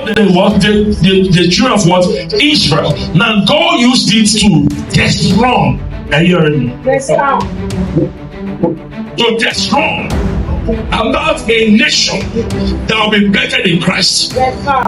called the children of what? Israel. Now God used it to dethrone. Are you hearing me? Yes, sir. To dethrone about a nation that will be better in Christ. Yes, sir.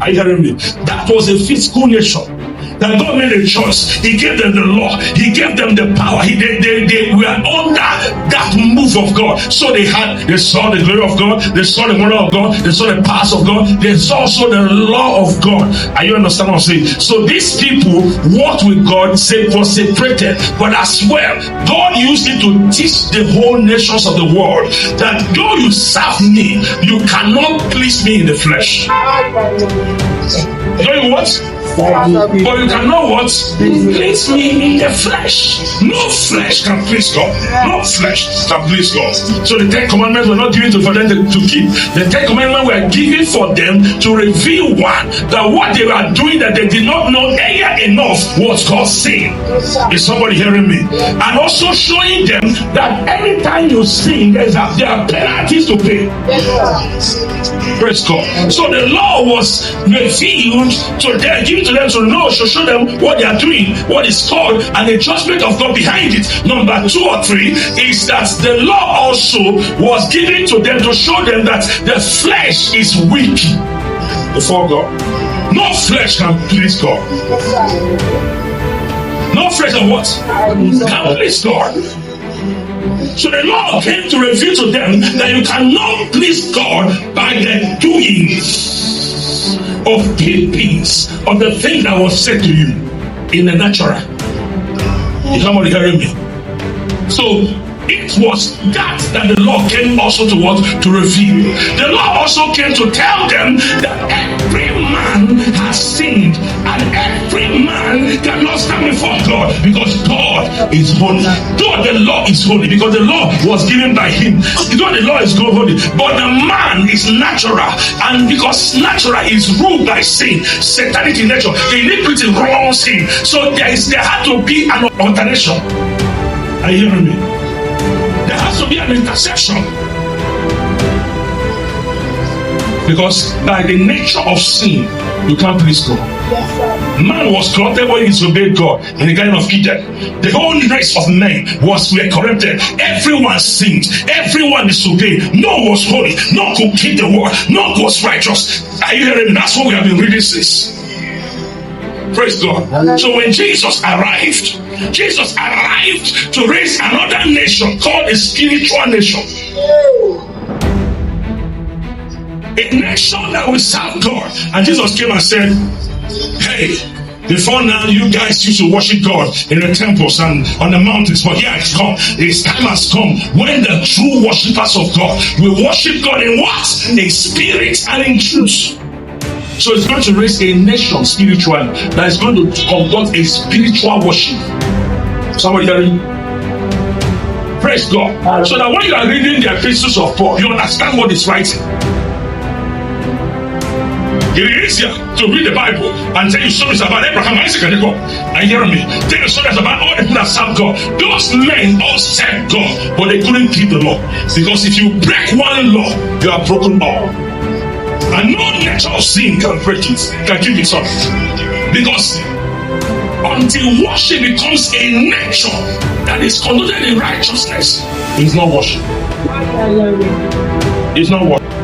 Are you hearing me? That was a physical nation. That God made a choice. He gave them the law. He gave them the power. They were under that move of God. So they saw the glory of God. They saw the wonder of God. They saw the powers of God. They saw also the law of God. Are you understand what I'm saying? So these people walked with God, was separated, but as well, God used it to teach the whole nations of the world that though you serve me, you cannot please me in the flesh. Know you what? But you cannot what? Please me in the flesh. No flesh can please God. No flesh can please God. So the 10 commandments were not given for them to keep. The 10 commandments were given for them to reveal that what they were doing that they did not know enough was called sin. Is somebody hearing me? And also showing them that anytime you sin, there are penalties to pay. Praise God. So the law was revealed to them, given to them to know, to show them what they are doing, what is called, and the judgment of God behind it. Number 2 or 3 is that the law also was given to them to show them that the flesh is weak before God. No flesh can please God. No flesh can what? Can please God. So the law came to reveal to them that you cannot please God by the doings of keepings of the thing that was said to you in the natural. Is somebody hearing me? So it was that the law came also to what? To reveal. The law also came to tell them that every man has sinned and every man cannot stand before God because God is holy. Though the law is holy, because the law was given by him. Though the law is holy, but the man is natural, and because natural is ruled by sin, satanic nature, iniquity runs him. So there had to be an alteration. Are you hearing me? There has to be an intersection. Because by the nature of sin, you can't please God. Yes, sir. Man was corrupted when he disobeyed God in the Garden of Eden. The whole race of men were corrupted. Everyone sinned. Everyone disobeyed. None was holy. None could keep the word. None was righteous. Are you hearing me? That's what we have been reading since. Praise God. So when Jesus arrived to raise another nation called a spiritual nation. A nation that will serve God. And Jesus came and said, hey, before now you guys used to worship God in the temples and on the mountains, but here it's come. This time has come when the true worshippers of God will worship God in what? In spirit and in truth. So it's going to raise a nation spiritually that is going to conduct a spiritual worship. Somebody hearing? Praise God. So that when you are reading the epistles of Paul, you understand what he's writing. It is easier to read the Bible and tell you stories about Abraham, Isaac, and Jacob. And hear me. Tell you stories about all the people that serve God. Those men all served God, but they couldn't keep the law. Because if you break one law, you are broken all. And no nature of sin can break it, can keep it up. Because until worship becomes a nature that is conducted in righteousness, it's not worship. It's not worship.